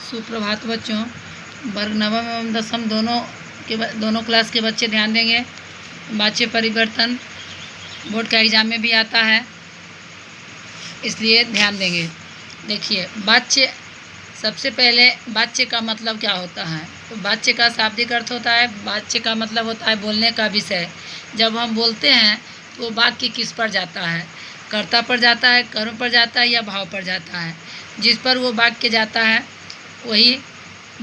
सुप्रभात बच्चों। वर्ग नवम एवं दसम दोनों क्लास के बच्चे ध्यान देंगे। वाच्य परिवर्तन बोर्ड का एग्जाम में भी आता है, इसलिए ध्यान देंगे। देखिए, वाच्य, सबसे पहले वाच्य का मतलब क्या होता है? तो वाच्य का शाब्दिक अर्थ होता है, वाच्य का मतलब होता है बोलने का विषय। जब हम बोलते हैं तो वाक्य किस पर जाता है? कर्ता पर जाता है, कर्म पर जाता है या भाव पर जाता है? जिस पर वो वाक्य जाता है वही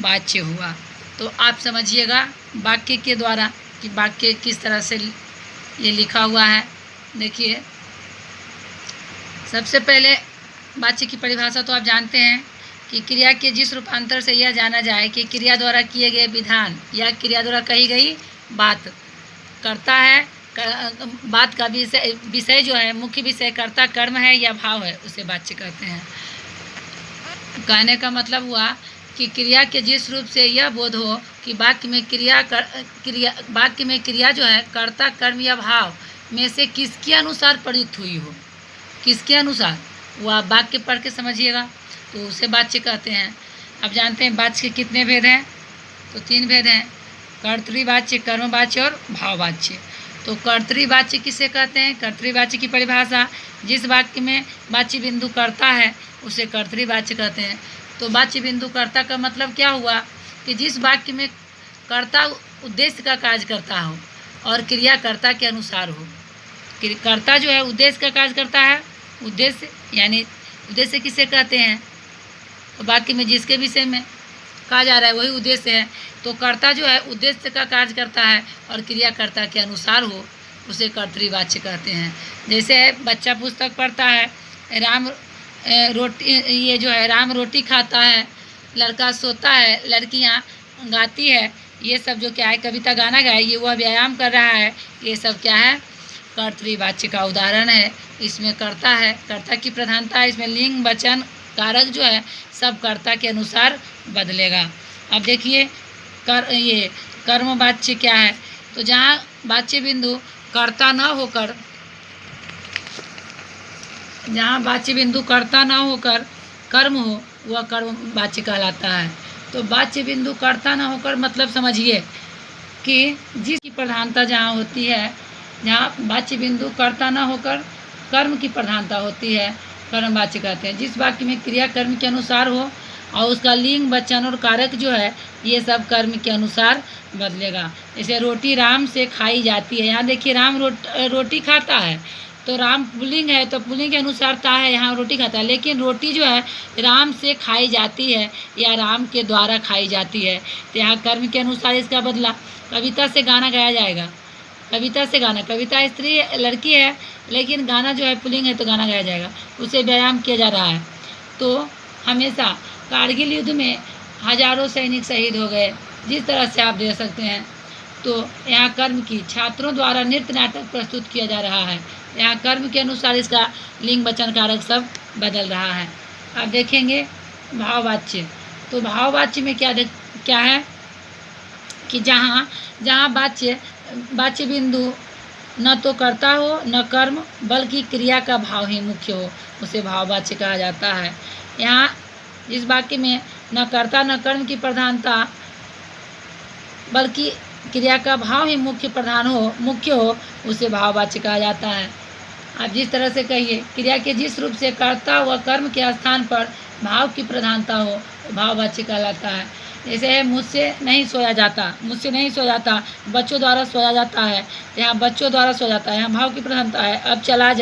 वाच्य हुआ। तो आप समझिएगा वाक्य के द्वारा कि वाक्य किस तरह से ये लिखा हुआ है। देखिए, सबसे पहले वाच्य की परिभाषा तो आप जानते हैं कि क्रिया के जिस रूपांतर से यह जाना जाए कि क्रिया द्वारा किए गए विधान या क्रिया द्वारा कही गई बात कर्ता है, बात का विषय जो है, मुख्य विषय कर्ता कर्म है या भाव है, उसे वाच्य कहते हैं। कहने का मतलब हुआ कि क्रिया के जिस रूप से यह बोध हो कि वाक्य में क्रिया जो है कर्ता कर्म या भाव में से किसके अनुसार प्रयुक्त हुई हो, किसके अनुसार, वो आप वाक्य पढ़ के समझिएगा, तो उसे वाच्य कहते हैं। अब जानते हैं वाच्य के कितने भेद हैं? तो 3 भेद हैं, कर्तृवाच्य, कर्मवाच्य और भाववाच्य। तो कर्तृवाच्य किसे कहते हैं? कर्तृवाच्य की परिभाषा, जिस वाक्य में वाच्य बिंदु कर्ता है उसे कर्तृवाच्य कहते हैं। तो वाच्य बिंदु कर्ता का मतलब क्या हुआ कि जिस वाक्य में कर्ता उद्देश्य का कार्य करता हो और क्रिया कर्ता के अनुसार हो। कर्ता जो है उद्देश्य का कार्य करता है, उद्देश्य यानी उद्देश्य किसे कहते हैं? तो वाक्य में जिसके विषय में कहा जा रहा है वही उद्देश्य है। तो कर्ता जो है उद्देश्य का कार्य करता है और क्रियाकर्ता के अनुसार हो, उसे कर्तृवाच्य कहते हैं। जैसे बच्चा पुस्तक पढ़ता है, राम रोटी खाता है, लड़का सोता है, लड़कियां गाती है, ये सब जो क्या है, कविता गाना गाए, ये वह व्यायाम कर रहा है, ये सब क्या है? कर्तृवाच्य का उदाहरण है। इसमें कर्ता है, कर्ता की प्रधानता है, इसमें लिंग वचन कारक जो है सब कर्ता के अनुसार बदलेगा। अब देखिए ये कर्मवाच्य क्या है? तो जहाँ वाच्य बिंदु कर्ता न होकर, जहाँ वाच्य बिंदु कर्ता न होकर कर्म हो, वह कर्मवाच्य कहलाता है। तो वाच्य बिंदु कर्ता न होकर मतलब समझिए कि जिसकी प्रधानता जहाँ होती है, जहाँ वाच्य बिंदु कर्ता न होकर कर्म की प्रधानता होती है, कर्मवाच्य कहते हैं। जिस वाक्य में क्रिया कर्म के अनुसार हो और उसका लिंग वचन और कारक जो है ये सब कर्म के अनुसार बदलेगा। जैसे रोटी राम से खाई जाती है, यहाँ देखिए राम रोटी खाता है, तो राम पुल्लिंग है तो पुल्लिंग के अनुसार ता है, यहाँ रोटी खाता है। लेकिन रोटी जो है राम से खाई जाती है या राम के द्वारा खाई जाती है, तो यहाँ कर्म के अनुसार इसका बदला। कविता से गाना गाया जाएगा, कविता से गाना, कविता स्त्री लड़की है लेकिन गाना जो है पुल्लिंग है तो गाना गाया जाएगा, उसे व्यायाम किया जा रहा है। तो हमेशा कारगिल युद्ध में हजारों सैनिक शहीद हो गए, जिस तरह से आप देख सकते हैं। तो यहाँ कर्म की छात्रों द्वारा नृत्य नाटक प्रस्तुत किया जा रहा है, यहाँ कर्म के अनुसार इसका लिंग वचन कारक सब बदल रहा है। आप देखेंगे भाववाच्य, तो भाववाच्य में क्या है कि जहाँ वाच्य बिंदु न तो कर्ता हो न कर्म, बल्कि क्रिया का भाव ही मुख्य हो, उसे भाववाच्य कहा जाता है। यहाँ जिस वाक्य में न कर्ता न कर्म की प्रधानता बल्कि क्रिया का भाव ही मुख्य हो, उसे भाववाच्य कहा जाता है। आप जिस तरह से कहिए, क्रिया के जिस रूप से कर्ता व कर्म के स्थान पर भाव की प्रधानता हो, भाववाच्य कहलाता है। जैसे है मुझसे नहीं सोया जाता, बच्चों द्वारा सोया जाता है, यहाँ बच्चों द्वारा सोया जाता है, यहाँ भाव की प्रधानता है। अब चला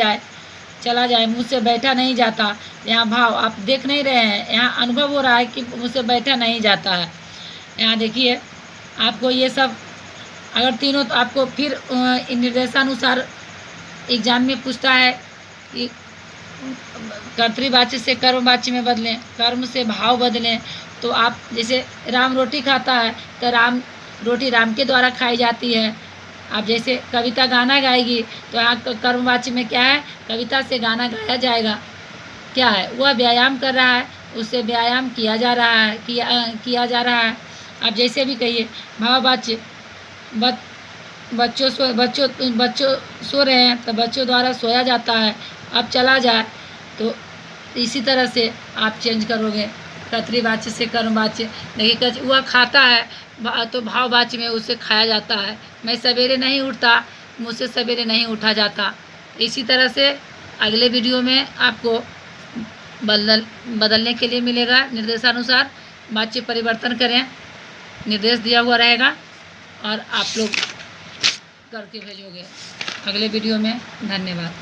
जाए, मुझसे बैठा नहीं जाता, यहाँ भाव आप देख नहीं रहे हैं, यहाँ अनुभव हो रहा है कि मुझसे बैठा नहीं जाता है। यहाँ देखिए आपको ये सब अगर तीनों, तो आपको फिर निर्देशानुसार एग्जाम में पूछता है कि कर्तृवाच्य से कर्मवाच्य में बदलें, कर्म से भाव बदलें। तो आप जैसे राम रोटी खाता है तो रोटी राम के द्वारा खाई जाती है। आप जैसे कविता गाना गाएगी तो यहाँ कर्मवाच्य में क्या है? कविता से गाना गाया जाएगा, क्या है? वह व्यायाम कर रहा है, उससे व्यायाम किया जा रहा है। आप जैसे भी कहिए भाववाच्य, बच्चों सो रहे हैं तो बच्चों द्वारा सोया जाता है। अब चला जाए, तो इसी तरह से आप चेंज करोगे। कर्तृवाच्य से कर्मवाच्य। देखिए वह खाता है तो भाववाच्य में उसे खाया जाता है। मैं सवेरे नहीं उठता, मुझसे सवेरे नहीं उठा जाता। इसी तरह से अगले वीडियो में आपको बदलने के लिए मिलेगा निर्देशानुसार। वाच्य परिवर्तन करें, निर्देश दिया हुआ रहेगा और आप लोग करके भेजोगे अगले वीडियो में। धन्यवाद।